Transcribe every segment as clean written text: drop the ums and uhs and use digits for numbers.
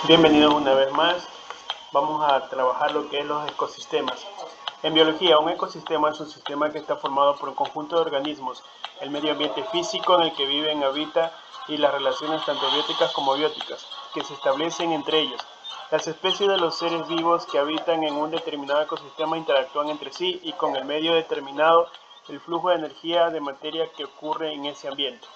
Bienvenidos una vez más. Vamos a trabajar lo que es los ecosistemas. En biología, un ecosistema es un sistema que está formado por un conjunto de organismos, el medio ambiente físico en el que viven, habita y las relaciones tanto bióticas como bióticas que se establecen entre ellos. Las especies de los seres vivos que habitan en un determinado ecosistema interactúan entre sí y con el medio determinado el flujo de energía de materia que ocurre en ese ambiente.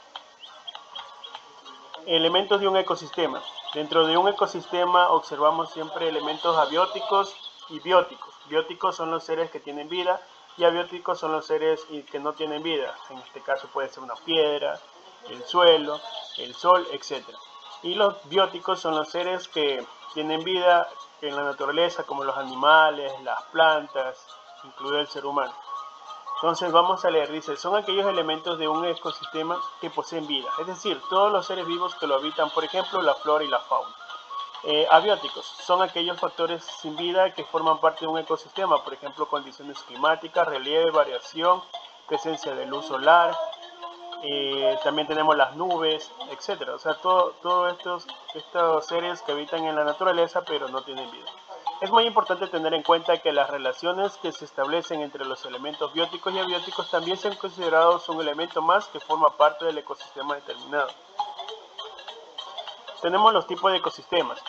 Elementos de un ecosistema. Dentro de un ecosistema observamos siempre elementos abióticos y bióticos. Bióticos son los seres que tienen vida y abióticos son los seres que no tienen vida. En este caso puede ser una piedra, el suelo, el sol, etc. Y los bióticos son los seres que tienen vida en la naturaleza, como los animales, las plantas, incluido el ser humano. Entonces vamos a leer, dice, son aquellos elementos de un ecosistema que poseen vida, es decir, todos los seres vivos que lo habitan, por ejemplo, la flora y la fauna. Abióticos son aquellos factores sin vida que forman parte de un ecosistema, por ejemplo, condiciones climáticas, relieve, variación, presencia de luz solar, también tenemos las nubes, etc. O sea, todos estos seres que habitan en la naturaleza pero no tienen vida. Es muy importante tener en cuenta que las relaciones que se establecen entre los elementos bióticos y abióticos también son considerados un elemento más que forma parte del ecosistema determinado. Tenemos los tipos de ecosistemas.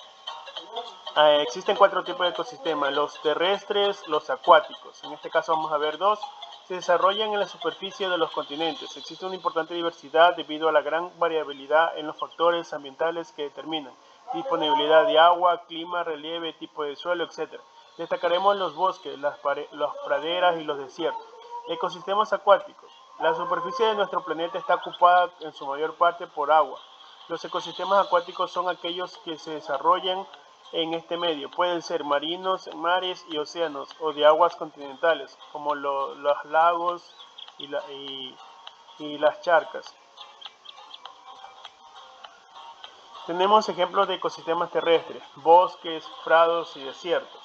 Existen 4 tipos de ecosistemas, los terrestres, los acuáticos. En este caso vamos a ver 2. Se desarrollan en la superficie de los continentes. Existe una importante diversidad debido a la gran variabilidad en los factores ambientales que determinan disponibilidad de agua, clima, relieve, tipo de suelo, etc. Destacaremos los bosques, las praderas y los desiertos. Ecosistemas acuáticos. La superficie de nuestro planeta está ocupada en su mayor parte por agua. Los ecosistemas acuáticos son aquellos que se desarrollan en este medio. Pueden ser marinos, mares y océanos, o de aguas continentales, como los lagos y las charcas. Tenemos ejemplos de ecosistemas terrestres, bosques, prados y desiertos.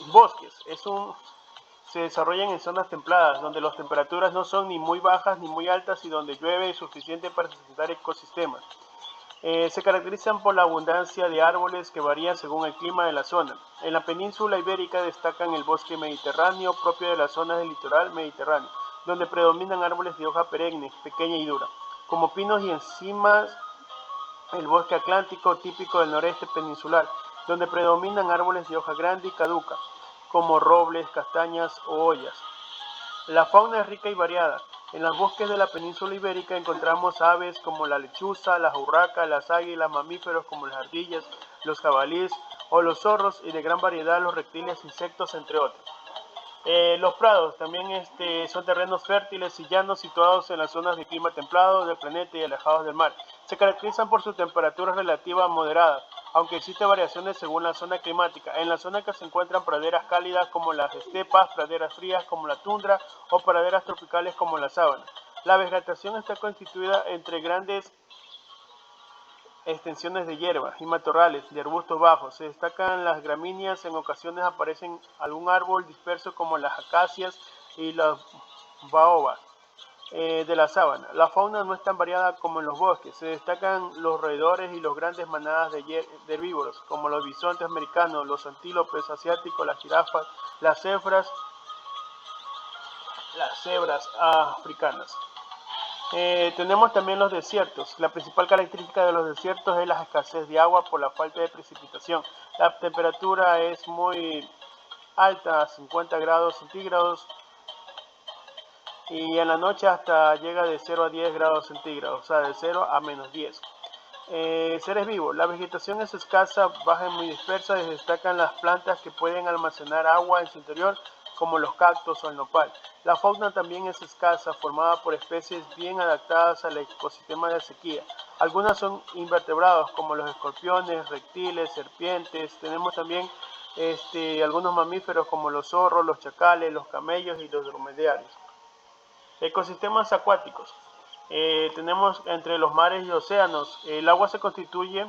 Bosques se desarrollan en zonas templadas, donde las temperaturas no son ni muy bajas ni muy altas y donde llueve suficiente para sustentar ecosistemas. Se caracterizan por la abundancia de árboles que varían según el clima de la zona. En la península ibérica destacan el bosque mediterráneo propio de las zonas del litoral mediterráneo, donde predominan árboles de hoja perenne, pequeña y dura, como pinos y encinas. El bosque atlántico típico del noreste peninsular, donde predominan árboles de hoja grande y caduca, como robles, castañas o ollas. La fauna es rica y variada. En los bosques de la península ibérica encontramos aves como la lechuza, las urracas, las águilas, mamíferos como las ardillas, los jabalíes o los zorros y de gran variedad los reptiles, insectos, entre otros. Los prados también son terrenos fértiles y llanos situados en las zonas de clima templado del planeta y alejados del mar. Se caracterizan por su temperatura relativa moderada, aunque existen variaciones según la zona climática. En la zona que se encuentran praderas cálidas como las estepas, praderas frías como la tundra o praderas tropicales como la sabana. La vegetación está constituida entre grandes extensiones de hierba y matorrales de arbustos bajos. Se destacan las gramíneas, en ocasiones aparecen algún árbol disperso como las acacias y los baobabs de la sabana. La fauna no es tan variada como en los bosques. Se destacan los roedores y las grandes manadas de herbívoros, como los bisontes americanos, los antílopes asiáticos, las jirafas, las cebras africanas. Tenemos también los desiertos. La principal característica de los desiertos es la escasez de agua por la falta de precipitación. La temperatura es muy alta, 50 grados centígrados, y en la noche hasta llega de 0 a 10 grados centígrados, o sea, de 0 a menos 10. Seres vivos. La vegetación es escasa, baja y muy dispersa, y destacan las plantas que pueden almacenar agua en su interior, como los cactus o el nopal. La fauna también es escasa, formada por especies bien adaptadas al ecosistema de sequía. Algunas son invertebrados, como los escorpiones, reptiles, serpientes. Tenemos también algunos mamíferos, como los zorros, los chacales, los camellos y los dromedarios. Ecosistemas acuáticos. Tenemos entre los mares y océanos. El agua se constituye.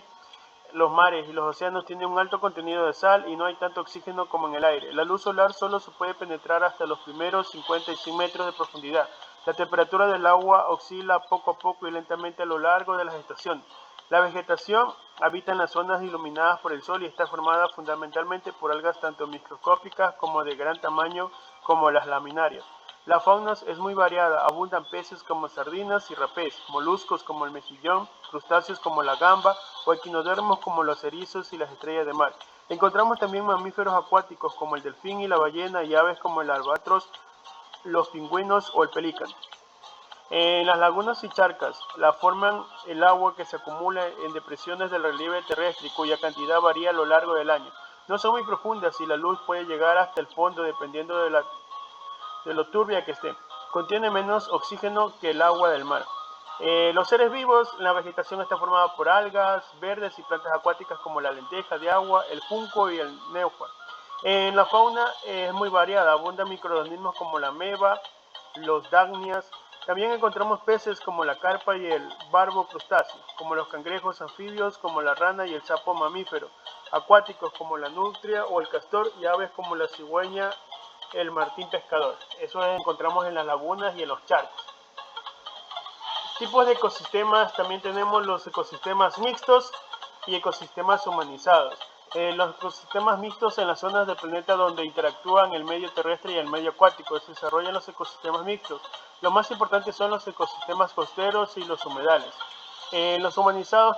Los mares y los océanos tienen un alto contenido de sal y no hay tanto oxígeno como en el aire. La luz solar solo se puede penetrar hasta los primeros 50 y 100 metros de profundidad. La temperatura del agua oscila poco a poco y lentamente a lo largo de las estaciones. La vegetación habita en las zonas iluminadas por el sol y está formada fundamentalmente por algas tanto microscópicas como de gran tamaño como las laminarias. La fauna es muy variada, abundan peces como sardinas y rapés, moluscos como el mejillón, crustáceos como la gamba o equinodermos como los erizos y las estrellas de mar. Encontramos también mamíferos acuáticos como el delfín y la ballena y aves como el albatros, los pingüinos o el pelícano. En las lagunas y charcas la forman el agua que se acumula en depresiones del relieve terrestre cuya cantidad varía a lo largo del año. No son muy profundas y la luz puede llegar hasta el fondo dependiendo de lo turbia que esté. Contiene menos oxígeno que el agua del mar. Los seres vivos, la vegetación está formada por algas verdes y plantas acuáticas como la lenteja de agua, el junco y el néuar. En la fauna es muy variada, abundan microorganismos como la ameba, los dagnias. También encontramos peces como la carpa y el barbo crustáceo, como los cangrejos anfibios, como la rana y el sapo mamífero, acuáticos como la nutria o el castor y aves como la cigüeña, el martín pescador. Eso encontramos en las lagunas y en los charcos. Tipos de ecosistemas, también tenemos los ecosistemas mixtos y ecosistemas humanizados. Los ecosistemas mixtos en las zonas del planeta donde interactúan el medio terrestre y el medio acuático, se desarrollan los ecosistemas mixtos. Lo más importante son los ecosistemas costeros y los humedales. Los humanizados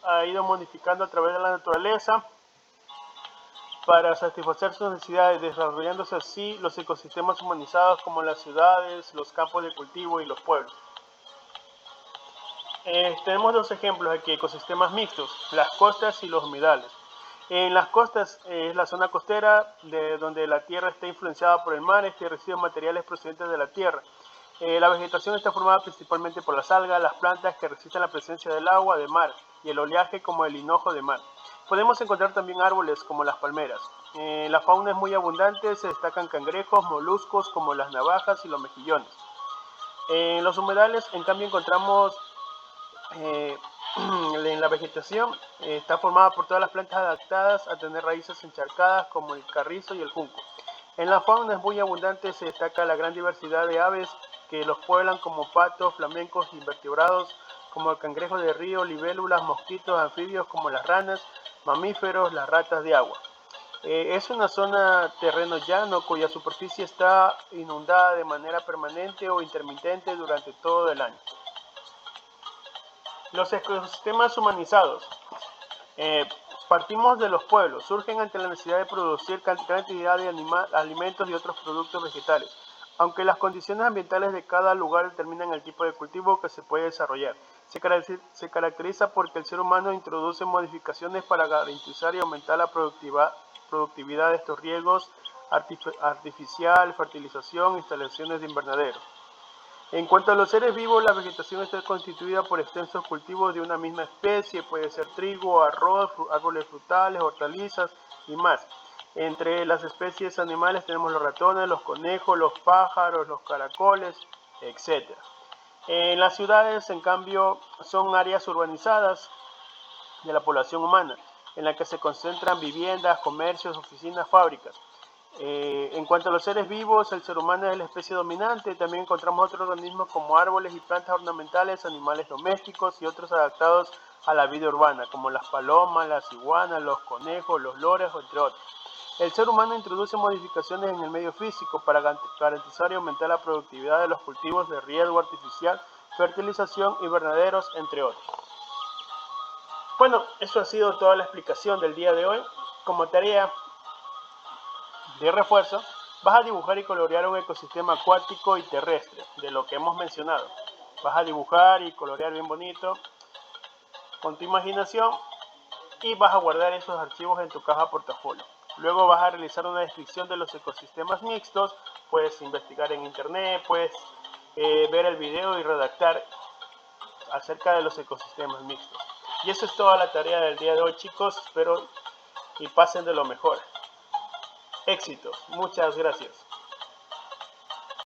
ha ido modificando a través de la naturaleza para satisfacer sus necesidades, desarrollándose así los ecosistemas humanizados como las ciudades, los campos de cultivo y los pueblos. Tenemos dos ejemplos aquí, ecosistemas mixtos, las costas y los humedales. En las costas es la zona costera donde la tierra está influenciada por el mar, que recibe materiales procedentes de la tierra. La vegetación está formada principalmente por las algas, las plantas que resisten la presencia del agua de mar y el oleaje como el hinojo de mar. Podemos encontrar también árboles como las palmeras. La fauna es muy abundante, se destacan cangrejos, moluscos como las navajas y los mejillones. En los humedales, en cambio, encontramos en la vegetación está formada por todas las plantas adaptadas a tener raíces encharcadas como el carrizo y el junco. En la fauna es muy abundante, se destaca la gran diversidad de aves que los pueblan como patos, flamencos, invertebrados como el cangrejo de río, libélulas, mosquitos, anfibios como las ranas, mamíferos, las ratas de agua. Es una zona terreno llano cuya superficie está inundada de manera permanente o intermitente durante todo el año. Los ecosistemas humanizados. Partimos de los pueblos, surgen ante la necesidad de producir cantidad de alimentos y otros productos vegetales, aunque las condiciones ambientales de cada lugar determinan el tipo de cultivo que se puede desarrollar. Se caracteriza porque el ser humano introduce modificaciones para garantizar y aumentar la productividad de estos riegos artificial, fertilización, instalaciones de invernadero. En cuanto a los seres vivos, la vegetación está constituida por extensos cultivos de una misma especie, puede ser trigo, arroz, árboles frutales, hortalizas y más. Entre las especies animales tenemos los ratones, los conejos, los pájaros, los caracoles, etc. En las ciudades, en cambio, son áreas urbanizadas de la población humana, en la que se concentran viviendas, comercios, oficinas, fábricas. En cuanto a los seres vivos, el ser humano es la especie dominante. También encontramos otros organismos como árboles y plantas ornamentales, animales domésticos y otros adaptados a la vida urbana, como las palomas, las iguanas, los conejos, los loros, entre otros. El ser humano introduce modificaciones en el medio físico para garantizar y aumentar la productividad de los cultivos de riego artificial, fertilización, invernaderos, entre otros. Bueno, eso ha sido toda la explicación del día de hoy. Como tarea de refuerzo, vas a dibujar y colorear un ecosistema acuático y terrestre, de lo que hemos mencionado. Vas a dibujar y colorear bien bonito, con tu imaginación, y vas a guardar esos archivos en tu caja portafolio. Luego vas a realizar una descripción de los ecosistemas mixtos, puedes investigar en internet, puedes ver el video y redactar acerca de los ecosistemas mixtos. Y eso es toda la tarea del día de hoy, chicos. Espero y pasen de lo mejor. Éxitos. Muchas gracias.